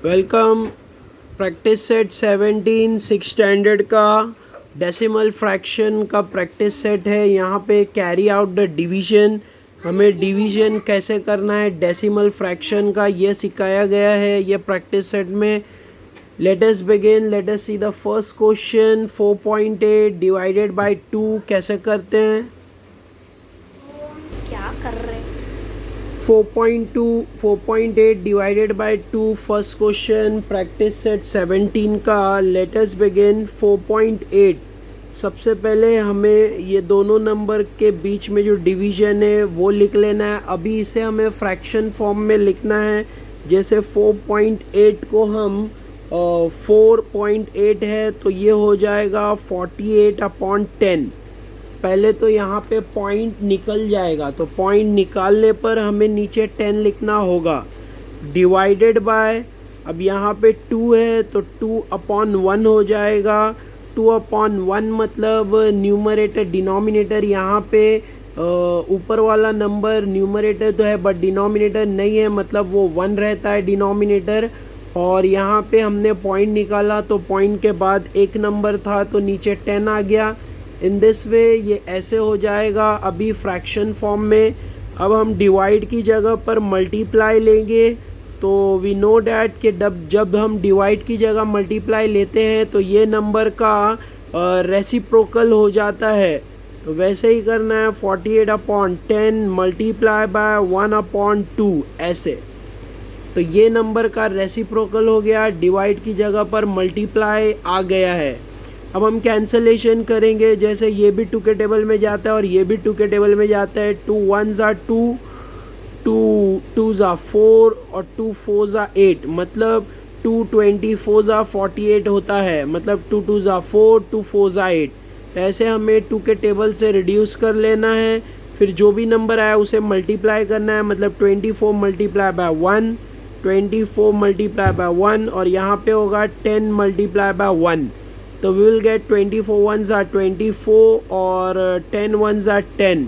Welcome. Practice set 17 six standard का decimal fraction का practice set है। यहाँ पे कैरी आउट द डिवीजन, हमें डिवीजन कैसे करना है डेसिमल फ्रैक्शन का ये सिखाया गया है ये प्रैक्टिस सेट में। Let us begin, late us see the first question. 4.8 divided by 2 कैसे करते हैं? क्या कर रहे? 4.8 divided by 2 first question practice set 17 का। Let us begin. 4.8 सबसे पहले हमें ये दोनों नंबर के बीच में जो डिवीजन है वो लिख लेना है। अभी इसे हमें फ्रैक्शन फॉर्म में लिखना है। जैसे 4.8 को हम 4.8 है तो ये हो जाएगा 48/10। पहले तो यहाँ पे पॉइंट निकल जाएगा, तो पॉइंट निकालने पर हमें नीचे 10 लिखना होगा। डिवाइडेड बाय, अब यहाँ पे 2 है तो 2/1 हो जाएगा। 2/1 मतलब न्यूमरेटर डिनोमिनेटर यहाँ पे ऊपर वाला नंबर न्यूमरेटर तो है बट डिनोमिनेटर नहीं है, मतलब वो 1 रहता है डिनोमिनेटर। और यहाँ पे हमने पॉइंट निकाला तो पॉइंट के बाद एक नंबर था तो नीचे 10 आ गया। इन दिस वे ये ऐसे हो जाएगा अभी फ्रैक्शन फॉर्म में। अब हम डिवाइड की जगह पर मल्टीप्लाई लेंगे तो वी नो डैट कि जब हम डिवाइड की जगह मल्टीप्लाई लेते हैं तो ये नंबर का रेसिप्रोकल हो जाता है। तो वैसे ही करना है। 48/10 मल्टीप्लाई बाय 1/2 ऐसे। तो ये नंबर का रेसिप्रोकल हो गया, डिवाइड की जगह पर मल्टीप्लाई आ गया है। अब हम कैंसलेशन करेंगे। जैसे ये भी 2 के टेबल में जाता है और ये भी 2 के टेबल में जाता है। 2 1s are 2, 2 2s are 4 और 2 4s are 8, मतलब 2 24s are 48 होता है, मतलब 2 2s are 4, 2 4s are 8। तो ऐसे हमें 2 के टेबल से रिड्यूस कर लेना है। फिर जो भी नंबर आया उसे मल्टीप्लाई करना है, मतलब 24 मल्टीप्लाई बाय 1, 24 मल्टीप्लाई बाय 1 और यहाँ पे होगा 10 मल्टीप्लाई बाय 1। तो we will get 24 1s are 24 और 10 1s are 10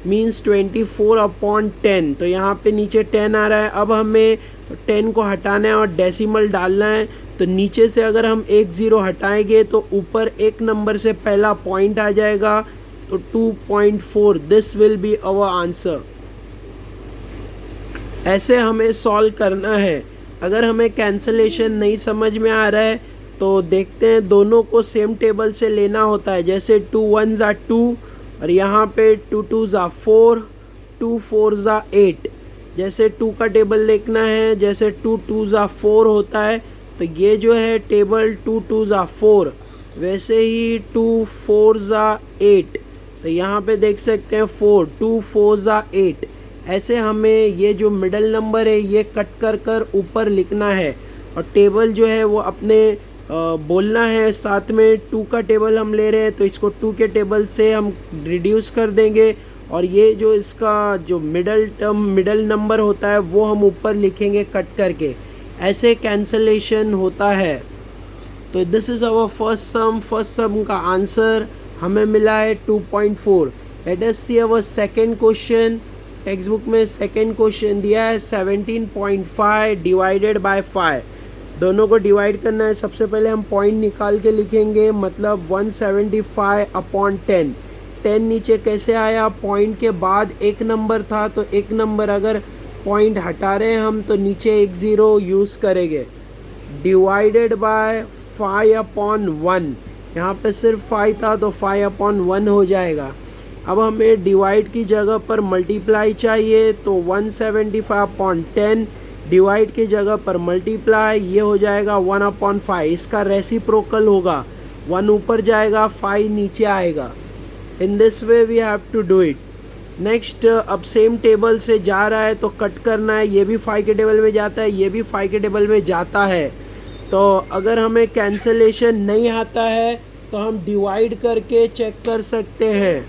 मीन्स 24/10। तो यहाँ पे नीचे 10 आ रहा है। अब हमें 10 को हटाना है और डेसिमल डालना है। तो नीचे से अगर हम 1 0 हटाएंगे तो ऊपर एक नंबर से पहला पॉइंट आ जाएगा, तो 2.4 this will be our answer. ऐसे हमें सॉल्व करना है। अगर हमें कैंसलेशन नहीं समझ में आ रहा है तो देखते हैं, दोनों को सेम टेबल से लेना होता है। जैसे 2 1s are 2 और यहाँ पे 2 2s are 4, 2 4s are 8। जैसे 2 का टेबल देखना है, जैसे 2 2s are 4 होता है तो ये जो है टेबल 2 2s are 4, वैसे ही 2 4s are 8। तो यहाँ पे देख सकते हैं 4 2 4s are 8। ऐसे हमें ये जो मिडल नंबर है ये कट कर कर ऊपर लिखना है और टेबल जो है वो अपने बोलना है। साथ में 2 का टेबल हम ले रहे हैं तो इसको 2 के टेबल से हम रिड्यूस कर देंगे और ये जो इसका जो मिडल नंबर होता है वो हम ऊपर लिखेंगे कट करके। ऐसे कैंसलेशन होता है। तो this is our first sum का आंसर हमें मिला है 2.4। Let us see our second question. Textbook में सेकंड क्वेश्चन दिया है 17.5 डिवाइडेड बाय 5। दोनों को डिवाइड करना है। सबसे पहले हम पॉइंट निकाल के लिखेंगे, मतलब 175/10। 10 नीचे कैसे आया? पॉइंट के बाद एक नंबर था तो एक नंबर अगर पॉइंट हटा रहे हैं हम तो नीचे 1 0 यूज़ करेंगे। डिवाइडेड बाय 5/1, यहाँ पे सिर्फ 5 था तो 5/1 हो जाएगा। अब हमें डिवाइड की जगह पर मल्टीप्लाई चाहिए तो 175/10 डिवाइड की जगह पर मल्टीप्लाई, ये हो जाएगा 1/5। इसका रेसिप्रोकल होगा, 1 ऊपर जाएगा 5 नीचे आएगा। In this way we have to do it. Next, अब सेम टेबल से जा रहा है तो कट करना है। ये भी 5 के टेबल में जाता है, ये भी 5 के टेबल में जाता है। तो अगर हमें कैंसलेशन नहीं आता है तो हम डिवाइड करके चेक कर सकते हैं।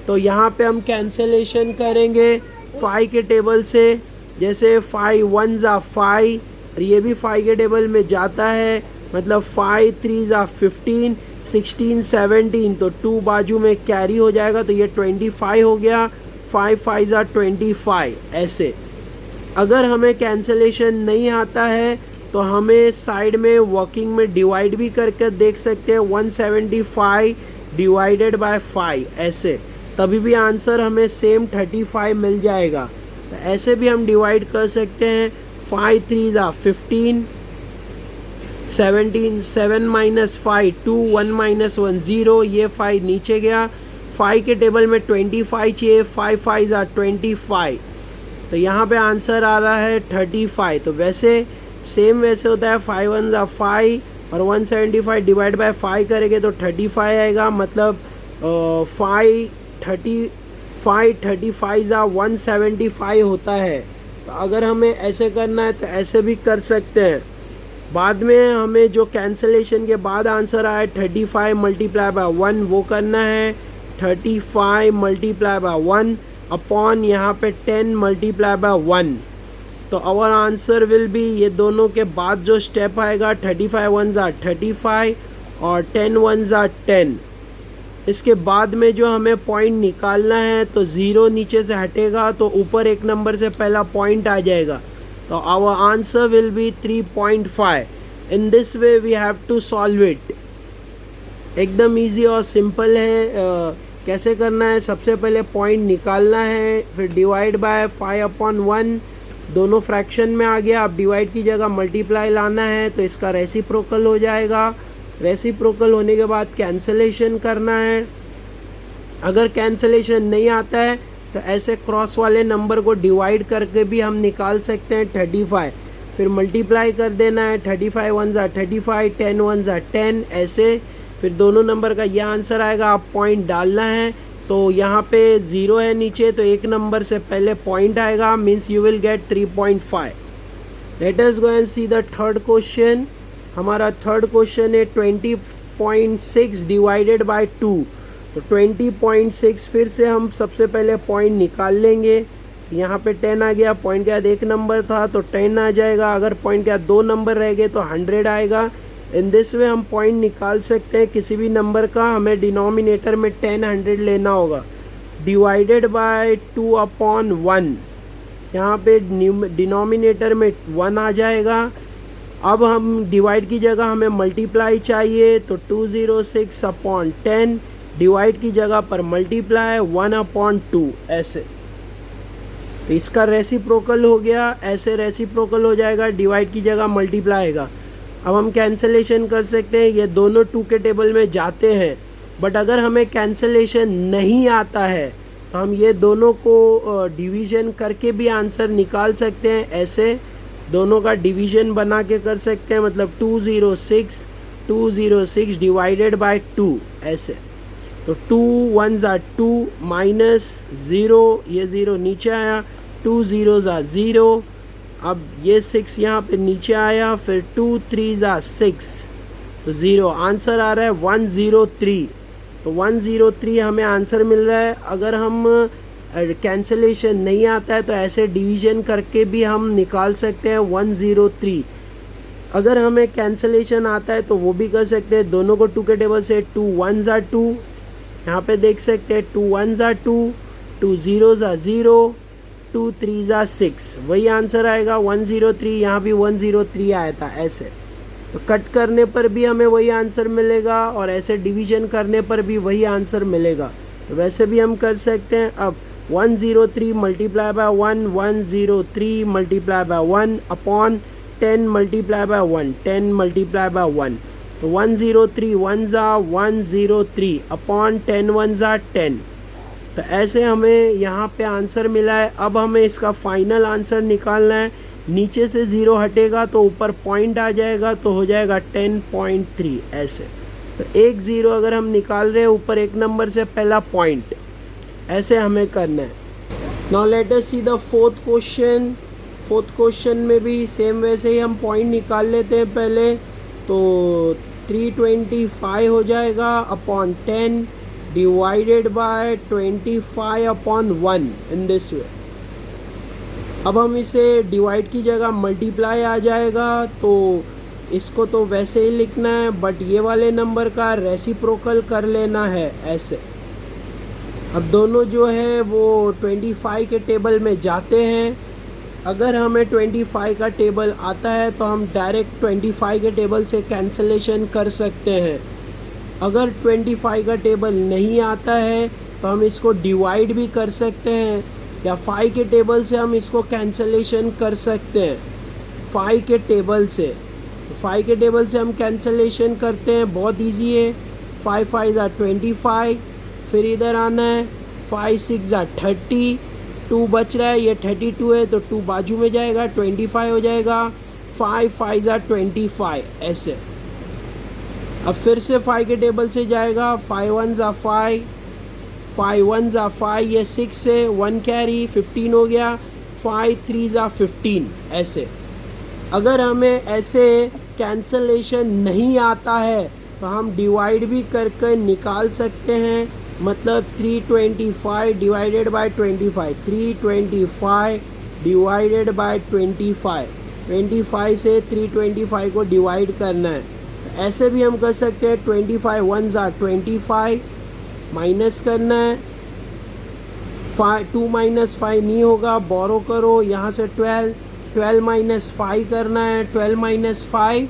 तो यहाँ पे हम कैंसलेशन करेंगे 5 के टेबल से। जैसे 5 1s are 5 और ये भी 5 के टेबल में जाता है, मतलब 5 3s are 15, 16 17 तो 2 बाजू में कैरी हो जाएगा तो ये 25 हो गया। 5 5s are 25 ऐसे। अगर हमें कैंसलेशन नहीं आता है तो हमें साइड में वर्किंग में डिवाइड भी करके देख सकते हैं 175 डिवाइडेड बाय 5 ऐसे, तभी भी आंसर हमें सेम 35 मिल जाएगा। तो ऐसे भी हम डिवाइड कर सकते हैं। 5 3 15, 17 7 माइनस 5 2, 1 माइनस 1 0, ये 5 नीचे गया। 5 के टेबल में 25 चाहिए, 5 5 25, तो यहाँ पे आंसर आ रहा है 35। तो वैसे सेम वैसे होता है 5 1 5 और 175 डिवाइड बाय 5 करेंगे तो 35 आएगा, मतलब 5 35 175 होता है। तो अगर हमें ऐसे करना है तो ऐसे भी कर सकते हैं। बाद में हमें जो कैंसलेशन के बाद आंसर आया 35 मल्टीप्लाई बाय 1 वो करना है। 35 मल्टीप्लाई बाय 1 अपॉन यहाँ पे 10 मल्टीप्लाई बाय 1। तो आवर आंसर विल बी, ये दोनों के बाद जो स्टेप आएगा 35 1 35 और 10 1 10। इसके बाद में जो हमें पॉइंट निकालना है तो 0 नीचे से हटेगा तो ऊपर एक नंबर से पहला पॉइंट आ जाएगा। तो our answer will be 3.5। In this way we have to solve it. एकदम इजी और सिंपल है। कैसे करना है, सबसे पहले पॉइंट निकालना है, फिर डिवाइड बाय 5/1, दोनों फ्रैक्शन में आ गया। अब डिवाइड की जगह मल्टीप्लाई लाना है तो इसका रेसिप्रोकल हो जाएगा। रेसिप्रोकल होने के बाद कैंसलेशन करना है। अगर कैंसलेशन नहीं आता है तो ऐसे क्रॉस वाले नंबर को डिवाइड करके भी हम निकाल सकते हैं 35। फिर मल्टीप्लाई कर देना है, 35 1 35, 10 1 10 ऐसे। फिर दोनों नंबर का यह आंसर आएगा। आप पॉइंट डालना है तो यहाँ पे 0 है नीचे, तो एक नंबर से पहले पॉइंट आएगा, means you will get 3.5। Let us go and see the third question. हमारा थर्ड क्वेश्चन है 20.6 डिवाइडेड बाय 2। तो 20.6 फिर से हम सबसे पहले पॉइंट निकाल लेंगे। यहाँ पे 10 आ गया, पॉइंट के बाद एक नंबर था तो 10 आ जाएगा। अगर पॉइंट के बाद 2 नंबर रह गए तो 100 आएगा। इन दिस वे हम पॉइंट निकाल सकते हैं किसी भी नंबर का। हमें डिनोमिनेटर में 10 100 लेना होगा। डिवाइडेड बाय 2/1, यहाँ पे डिनोमिनेटर में 1 आ जाएगा। अब हम डिवाइड की जगह हमें मल्टीप्लाई चाहिए तो 206/10, डिवाइड की जगह पर मल्टीप्लाई 1/2 ऐसे। तो इसका रेसिप्रोकल हो गया, ऐसे रेसिप्रोकल हो जाएगा, डिवाइड की जगह मल्टीप्लाई आएगा। अब हम कैंसलेशन कर सकते हैं, ये दोनों 2 के टेबल में जाते हैं। बट अगर हमें कैंसलेशन नहीं आता है तो हम ये दोनों को डिवीज़न करके भी आंसर निकाल सकते हैं। ऐसे दोनों का डिवीज़न बना के कर सकते हैं, मतलब 206 डिवाइडेड बाय 2 ऐसे। तो 2 1 2 माइनस 0, ये 0 नीचे आया, 2 0 0। अब ये 6 यहाँ पे नीचे आया, फिर 2 3 6, तो 0 आंसर आ रहा है 103। तो 103 हमें आंसर मिल रहा है। अगर हम कैंसलेशन नहीं आता है तो ऐसे डिवीज़न करके भी हम निकाल सकते हैं 103। अगर हमें कैंसलेशन आता है तो वो भी कर सकते हैं। दोनों को 2 के टेबल से 2 1 2, यहाँ पे देख सकते हैं 2 1 2, 2 0 0, 2 3 6, वही आंसर आएगा 103। यहाँ भी 103 आया था ऐसे। तो कट करने पर भी हमें वही आंसर मिलेगा और ऐसे डिवीज़न करने पर भी वही आंसर मिलेगा। तो वैसे भी हम कर सकते हैं। अब 103 multiply by 1, 103 multiply by 1 upon 10 multiply by 1, 10 multiply by 1। तो 103 1 103 अपॉन 10 1 10। तो ऐसे हमें यहाँ पे आंसर मिला है। अब हमें इसका फाइनल आंसर निकालना है। नीचे से 0 हटेगा तो ऊपर पॉइंट आ जाएगा, तो हो जाएगा 10.3 ऐसे। तो एक 0 अगर हम निकाल रहे हैं, ऊपर एक नंबर से पहला पॉइंट, ऐसे हमें करना है। Now let us see the fourth question. Fourth question में भी सेम वैसे ही हम पॉइंट निकाल लेते हैं पहले। तो 325 हो जाएगा upon 10 divided by 25/1 in this वे। अब हम इसे डिवाइड की जगह मल्टीप्लाई आ जाएगा, तो इसको तो वैसे ही लिखना है, बट ये वाले नंबर का रेसिप्रोकल कर लेना है ऐसे। अब दोनों जो है वो 25 के टेबल में जाते हैं, अगर हमें 25 का टेबल आता है तो हम डायरेक्ट 25 के टेबल से कैंसलेशन कर सकते हैं। अगर 25 का टेबल नहीं आता है तो हम इसको डिवाइड भी कर सकते हैं, या 5 के टेबल से हम इसको कैंसलेशन कर सकते हैं। 5 के टेबल से 5 के टेबल से हम कैंसलेशन करते हैं, बहुत इजी है। 5 5 ज़ा 25, फिर इधर आना है 5 6 ज़ा 30, 2 बच रहा है, ये 32 है तो 2 बाजू में जाएगा, 25 हो जाएगा। 5 5 ज़ा 25 ऐसे। अब फिर से 5 के टेबल से जाएगा, 5 1 ज़ा 5, 5 1 ज़ा 5, ये 6 है, 1 कैरी 15 हो गया। 5 3 ज़ा 15 ऐसे। अगर हमें ऐसे कैंसलेशन नहीं आता है तो हम डिवाइड भी करके निकाल सकते हैं। मतलब 325 डिवाइडेड बाय 25, 325 डिवाइडेड बाय 25, 25 से 325 को डिवाइड करना है। तो ऐसे भी हम कर सकते हैं। 25 1 ज़ा 25, माइनस करना है। 2 माइनस 5 नहीं होगा, बोरो करो यहाँ से 12, 12 माइनस 5 करना है। 12 माइनस 5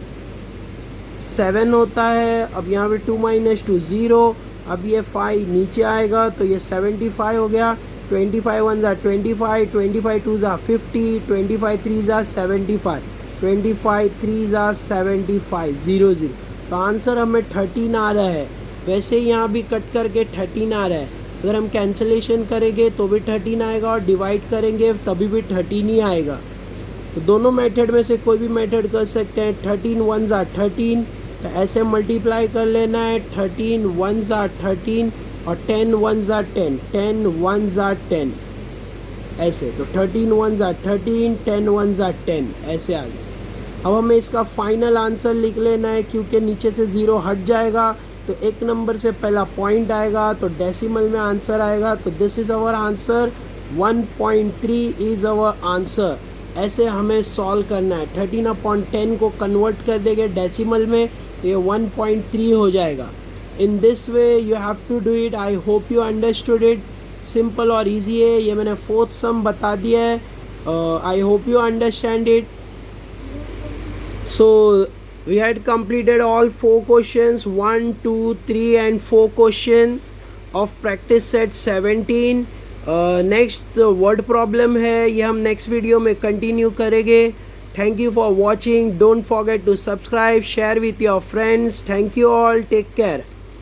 7 होता है। अब यहाँ पे 2 माइनस 2 0, अब ये 5 नीचे आएगा तो ये 75 हो गया। 25 1 ज़ा 25, 25 2 ज़ा 50, 25 3 ज़ा 75, 25 3 ज़ा 75 0 0। तो आंसर हमें 13 आ रहा है। वैसे ही यहाँ भी कट करके 13 आ रहा है। अगर हम कैंसलेशन करेंगे तो भी 13 आएगा, और डिवाइड करेंगे तभी भी 13 ही आएगा। तो दोनों मेथड में से कोई भी मेथड कर सकते हैं। 13 1 ज़ा 13, तो ऐसे मल्टीप्लाई कर लेना है। 13 1 ज़ा 13 और 10 1 ज़ा 10, 10 1 ज़ा 10 ऐसे। तो 13 1 ज़ा 13, 10 1 ज़ा 10 ऐसे आ गया। अब हमें इसका फाइनल आंसर लिख लेना है, क्योंकि नीचे से 0 हट जाएगा तो एक नंबर से पहला पॉइंट आएगा तो डेसिमल में आंसर आएगा। तो this is our answer, 1.3 is our answer. ऐसे हमें सॉल्व करना है। 13/10 को कन्वर्ट कर देंगे डेसिमल में तो ये 1.3 हो जाएगा। In this way you have to do it. I hope you understood it. Simple और इजी है। ये मैंने 4th सम बता दिया है। I hope you understand it. So we had completed all 4 questions, 1 2 3 and 4 questions of practice set 17. Next word problem है, ये हम नेक्स्ट वीडियो में कंटिन्यू करेंगे। Thank you for watching. Don't forget to subscribe, share with your friends. Thank you all, take care.